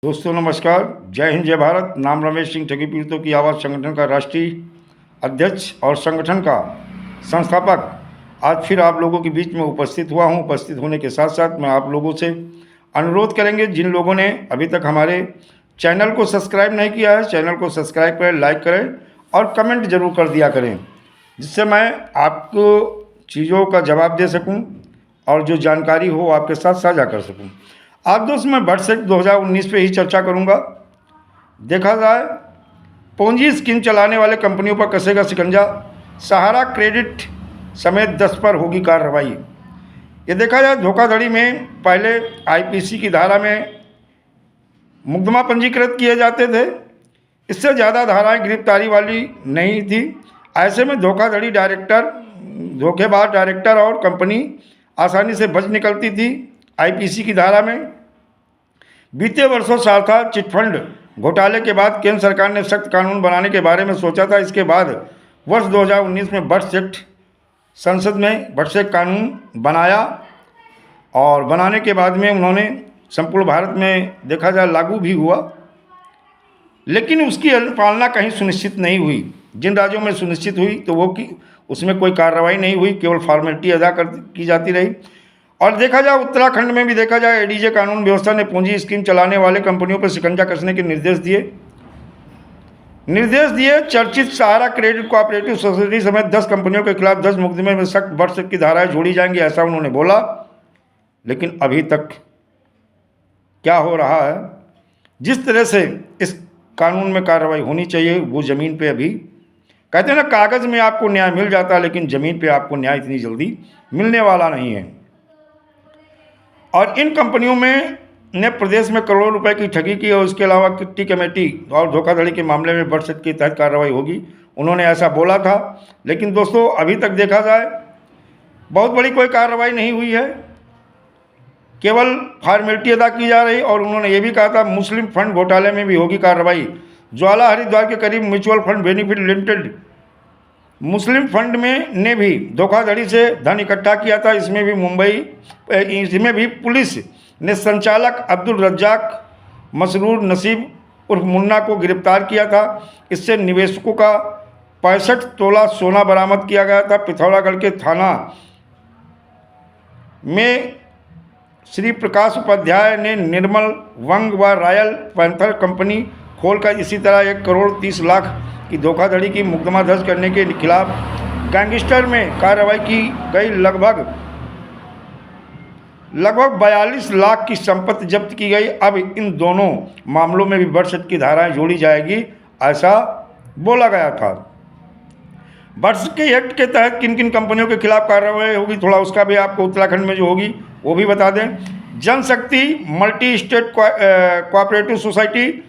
दोस्तों नमस्कार, जय हिंद जय भारत। नाम रमेश सिंह ठगी पीड़ितों की आवाज़ संगठन का राष्ट्रीय अध्यक्ष और संगठन का संस्थापक आज फिर आप लोगों के बीच में उपस्थित हुआ हूं। उपस्थित होने के साथ साथ मैं आप लोगों से अनुरोध करेंगे, जिन लोगों ने अभी तक हमारे चैनल को सब्सक्राइब नहीं किया है, चैनल को सब्सक्राइब करें, लाइक करें और कमेंट ज़रूर कर दिया करें, जिससे मैं आपको चीज़ों का जवाब दे सकूँ और जो जानकारी हो आपके साथ साझा कर सकूँ। आज दोस्त मैं बजट 2019 पे ही चर्चा करूंगा। देखा जाए, पूंजी स्कीम चलाने वाले कंपनियों पर कसेगा शिकंजा, सहारा क्रेडिट समेत 10 पर होगी कार्रवाई। ये देखा जाए, धोखाधड़ी में पहले आईपीसी की धारा में मुकदमा पंजीकृत किए जाते थे, इससे ज़्यादा धाराएं गिरफ्तारी वाली नहीं थी। ऐसे में धोखेबाज डायरेक्टर और कंपनी आसानी से बच निकलती थी। आईपीसी की धारा में बीते वर्षों शाखा चिटफंड घोटाले के बाद केंद्र सरकार ने सख्त कानून बनाने के बारे में सोचा था। इसके बाद वर्ष 2019 में बर्ड्स एक्ट संसद में बर्ड्स एक्ट कानून बनाया और बनाने के बाद में उन्होंने संपूर्ण भारत में देखा जाए लागू भी हुआ, लेकिन उसकी पालना कहीं सुनिश्चित नहीं हुई। जिन राज्यों में सुनिश्चित हुई तो वो की उसमें कोई कार्रवाई नहीं हुई, केवल फॉर्मेलिटी अदा की जाती रही। और देखा जाए, उत्तराखंड में भी देखा जाए, एडीजे कानून व्यवस्था ने पूंजी स्कीम चलाने वाले कंपनियों पर शिकंजा कसने के निर्देश दिए। चर्चित सहारा क्रेडिट कोऑपरेटिव सोसाइटी समेत 10 कंपनियों के खिलाफ 10 मुकदमे में सख्त बर्ड्स की धाराएं जोड़ी जाएंगी, ऐसा उन्होंने बोला। लेकिन अभी तक क्या हो रहा है, जिस तरह से इस कानून में कार्रवाई होनी चाहिए, वो ज़मीन पे अभी कहते हैं ना, कागज़ में आपको न्याय मिल जाता है, लेकिन ज़मीन पे आपको न्याय इतनी जल्दी मिलने वाला नहीं है। और इन कंपनियों में ने प्रदेश में करोड़ों रुपए की ठगी की और उसके अलावा किट्टी कमेटी और धोखाधड़ी के मामले में बर्ड्स एक्ट के तहत कार्रवाई होगी, उन्होंने ऐसा बोला था। लेकिन दोस्तों, अभी तक देखा जाए, बहुत बड़ी कोई कार्रवाई नहीं हुई है, केवल फॉर्मेलिटी अदा की जा रही। और उन्होंने ये भी कहा था मुस्लिम फंड घोटाले में भी होगी कार्रवाई। ज्वाला हरिद्वार के करीब म्यूचुअल फंड बेनिफिट लिमिटेड मुस्लिम फंड में ने भी धोखाधड़ी से धन इकट्ठा किया था। इसमें भी पुलिस ने संचालक अब्दुल रज्जाक मसरूर नसीब उर्फ मुन्ना को गिरफ्तार किया था। इससे निवेशकों का 65 तोला सोना बरामद किया गया था। पिथौरागढ़ के थाना में श्री प्रकाश उपाध्याय ने निर्मल वंग व रॉयल पैंथर कंपनी खोलकर इसी तरह 1 करोड़ 30 लाख की धोखाधड़ी की मुकदमा दर्ज करने के खिलाफ गैंगस्टर में कार्रवाई की गई। लगभग 42 लाख की संपत्ति जब्त की गई। अब इन दोनों मामलों में भी बर्ड्स एक्ट की धाराएं जोड़ी जाएगी, ऐसा बोला गया था। बर्ड्स के एक्ट के तहत किन किन कंपनियों के खिलाफ कार्रवाई होगी, थोड़ा उसका भी आपको उत्तराखंड में जो होगी वो भी बता दें। Janshakti multi state cooperative society,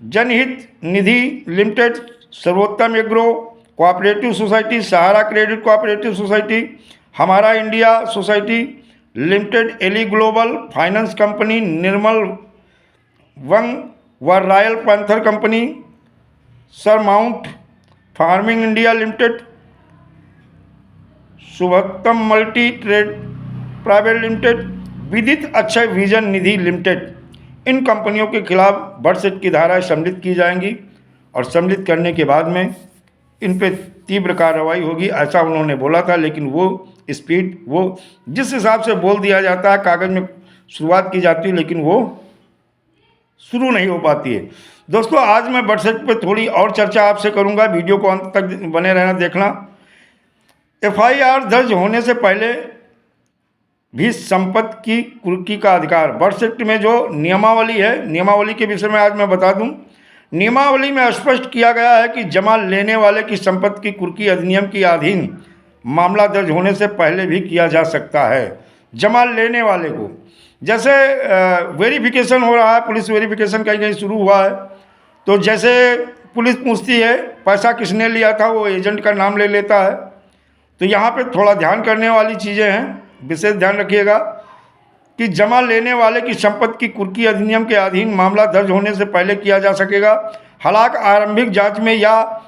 Janhit Nidhi limited, Sarvottam agro cooperative society, Sahara credit cooperative society, Hamara India society limited, Eli global finance company, Nirmal Vang व royal panther company, surmount farming India limited, Shubhottam multi trade private limited, Vidit Akshay vision Nidhi limited. इन कंपनियों के खिलाफ birds act की धाराएं सम्मिलित की जाएंगी और सम्मिलित करने के बाद में इन पे तीव्र कार्रवाई होगी, ऐसा उन्होंने बोला था। लेकिन वो स्पीड, वो जिस हिसाब से बोल दिया जाता है, कागज़ में शुरुआत की जाती है, लेकिन वो शुरू नहीं हो पाती है। दोस्तों, आज मैं बर्ड्स एक्ट पे थोड़ी और चर्चा आपसे करूंगा, वीडियो को अंत तक बने रहना, देखना। एफआईआर दर्ज होने से पहले भी संपत्ति की कुर्की का अधिकार, बर्ड्स एक्ट में जो नियमावली है, नियमावली के विषय में आज मैं बता दूं। नियमावली में स्पष्ट किया गया है कि जमा लेने वाले की संपत्ति की कुर्की अधिनियम के अधीन मामला दर्ज होने से पहले भी किया जा सकता है। जमा लेने वाले को, जैसे वेरिफिकेशन हो रहा है, पुलिस वेरिफिकेशन कहीं कहीं शुरू हुआ है, तो जैसे पुलिस पूछती है पैसा किसने लिया था, वो एजेंट का नाम ले लेता है। तो यहाँ पे थोड़ा ध्यान करने वाली चीज़ें हैं, विशेष ध्यान रखिएगा कि जमा लेने वाले की संपत्ति की कुर्की अधिनियम के अधीन मामला दर्ज होने से पहले किया जा सकेगा। हालांकि आरंभिक जांच में यह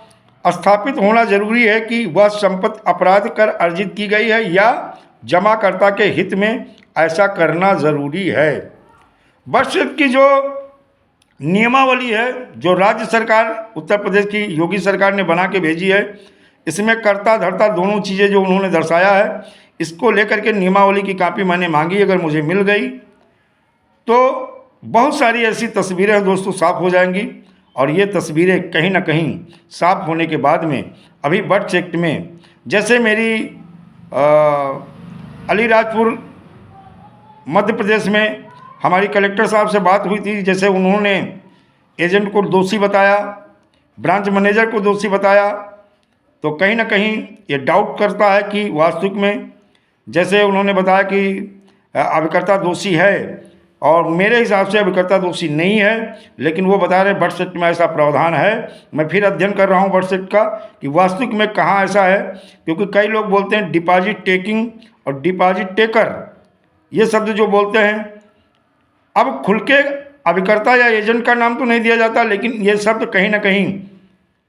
स्थापित होना जरूरी है कि वह संपत्ति अपराध कर अर्जित की गई है या जमाकर्ता के हित में ऐसा करना ज़रूरी है। बर्ड्स एक्ट की जो नियमावली है जो राज्य सरकार उत्तर प्रदेश की योगी सरकार ने बना के भेजी है, इसमें कर्ता धर्ता दोनों चीज़ें जो उन्होंने दर्शाया है, इसको लेकर के नियमावली की कापी मैंने मांगी। अगर मुझे मिल गई तो बहुत सारी ऐसी तस्वीरें दोस्तों साफ हो जाएंगी। और ये तस्वीरें कहीं ना कहीं साफ होने के बाद में अभी बर्थ एक्ट में, जैसे मेरी अलीराजपुर मध्य प्रदेश में हमारी कलेक्टर साहब से बात हुई थी, जैसे उन्होंने एजेंट को दोषी बताया, ब्रांच मैनेजर को दोषी बताया, तो कहीं ना कहीं ये डाउट करता है कि वास्तविक में, जैसे उन्होंने बताया कि अभिकर्ता दोषी है, और मेरे हिसाब से अभिकर्ता दोषी नहीं है, लेकिन वो बता रहे बर्थ सर्टिफिकेट में ऐसा प्रावधान है। मैं फिर अध्ययन कर रहा हूँ बर्थ सर्टिफिकेट का कि वास्तविक में कहाँ ऐसा है, क्योंकि कई लोग बोलते हैं डिपॉजिट टेकिंग और डिपॉजिट टेकर, ये शब्द जो बोलते हैं, अब खुल के अभिकर्ता या एजेंट का नाम तो नहीं दिया जाता, लेकिन ये शब्द कहीं ना कहीं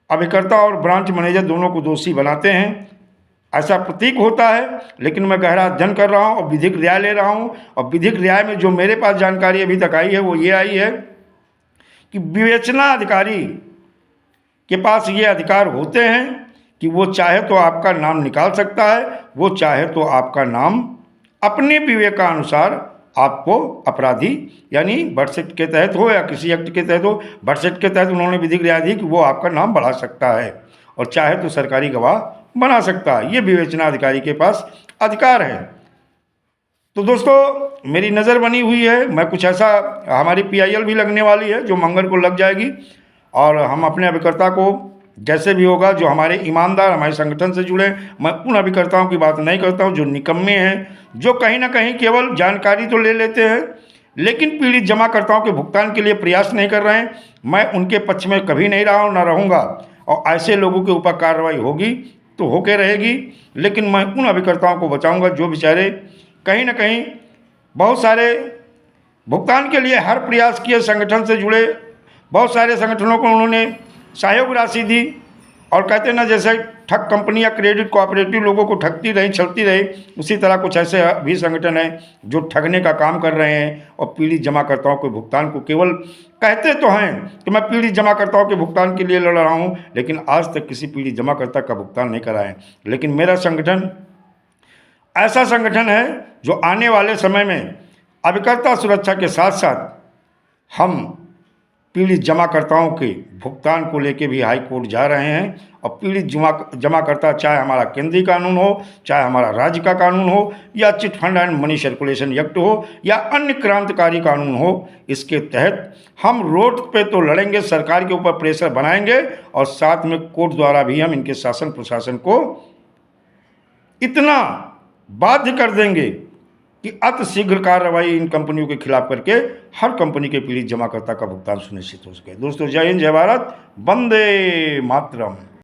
अभिकर्ता और ब्रांच मैनेजर दोनों को दोषी बनाते हैं, ऐसा प्रतीक होता है। लेकिन मैं गहरा अध्ययन कर रहा हूँ और विधिक राय ले रहा हूँ, और विधिक राय में जो मेरे पास जानकारी अभी तक आई है वो ये आई है कि विवेचना अधिकारी के पास ये अधिकार होते हैं कि वो चाहे तो आपका नाम निकाल सकता है, वो चाहे तो आपका नाम अपने विवेकानुसार आपको अपराधी यानी बर्थ एक्ट के तहत हो या किसी एक्ट के तहत हो, बर्थ एक्ट के तहत उन्होंने विधिक राय दी कि वो आपका नाम बढ़ा सकता है और चाहे तो सरकारी गवाह बना सकता है। ये विवेचना अधिकारी के पास अधिकार है। तो दोस्तों मेरी नज़र बनी हुई है, मैं कुछ ऐसा, हमारी PIL भी लगने वाली है जो मंगल को लग जाएगी, और हम अपने अभिकर्ता को जैसे भी होगा, जो हमारे ईमानदार हमारे संगठन से जुड़े, मैं उन अभिकर्ताओं की बात नहीं करता हूँ जो निकम्मे हैं, जो कहीं ना कहीं केवल जानकारी तो ले लेते हैं लेकिन पीड़ित जमाकर्ताओं के भुगतान के लिए प्रयास नहीं कर रहे हैं। मैं उनके पक्ष में कभी नहीं रहा हूँ, ना रहूँगा, और ऐसे लोगों के ऊपर कार्रवाई होगी तो होके रहेगी। लेकिन मैं उन अभिकर्ताओं को बचाऊंगा जो बेचारे कहीं ना कहीं बहुत सारे भुगतान के लिए हर प्रयास किए, संगठन से जुड़े बहुत सारे संगठनों को उन्होंने सहयोग राशि दी, और कहते ना जैसे ठग कंपनी या क्रेडिट कोऑपरेटिव लोगों को ठगती रही चलती रही, उसी तरह कुछ ऐसे भी संगठन हैं जो ठगने का काम कर रहे हैं और पीड़ित जमाकर्ताओं के भुगतान को केवल कहते तो हैं कि मैं पीड़ित जमाकर्ताओं के भुगतान के लिए लड़ रहा हूं, लेकिन आज तक किसी पीड़ित जमाकर्ता का भुगतान नहीं करा है। लेकिन मेरा संगठन ऐसा संगठन है जो आने वाले समय में अभिकर्ता सुरक्षा के साथ साथ हम पीड़ित जमाकर्ताओं के भुगतान को लेके भी हाई कोर्ट जा रहे हैं। और पीड़ित जमाकर्ता चाहे हमारा केंद्रीय कानून हो, चाहे हमारा राज्य का कानून हो, या chit fund and money circulation act हो, या अन्य क्रांतिकारी कानून हो, इसके तहत हम रोड पे तो लड़ेंगे, सरकार के ऊपर प्रेशर बनाएंगे, और साथ में कोर्ट द्वारा भी हम इनके शासन प्रशासन को इतना बाध्य कर देंगे कि अति शीघ्र कार्रवाई इन कंपनियों के खिलाफ करके हर कंपनी के पीड़ित जमाकर्ता का भुगतान सुनिश्चित हो सके। दोस्तों जय हिंद, जय भारत, वंदे मातरम।